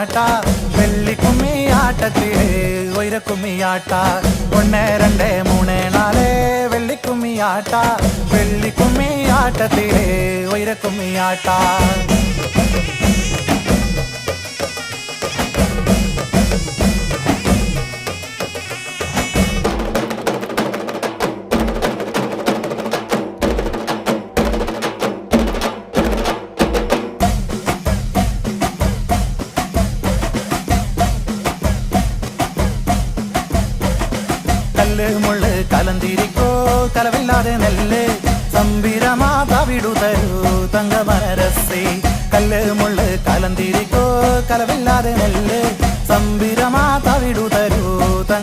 കുമ്മിയാട്ട വെള്ളിക്കുമ്മിയാട്ടത്തിലെ ഉയരക്കുമ്മിയാട്ട 1 2 3 4 വെള്ളിക്കുമ്മിയാട്ട വെള്ളിക്കുമ്മിയാട്ടത്തിലെ ഉയരക്കുമ്മിയാട്ട കല്ല് മുള്ള് കലന്തിരിക്കോ കലവില്ലാതെ നെല്ല് സംബിരമാ തവിടു തരൂ തങ്കമനരസേ കല്ല് മുള്ള് കലന്തിരിക്കോ കലവില്ലാതെ നെല്ല് സംബിരമാ തവിടു തരൂ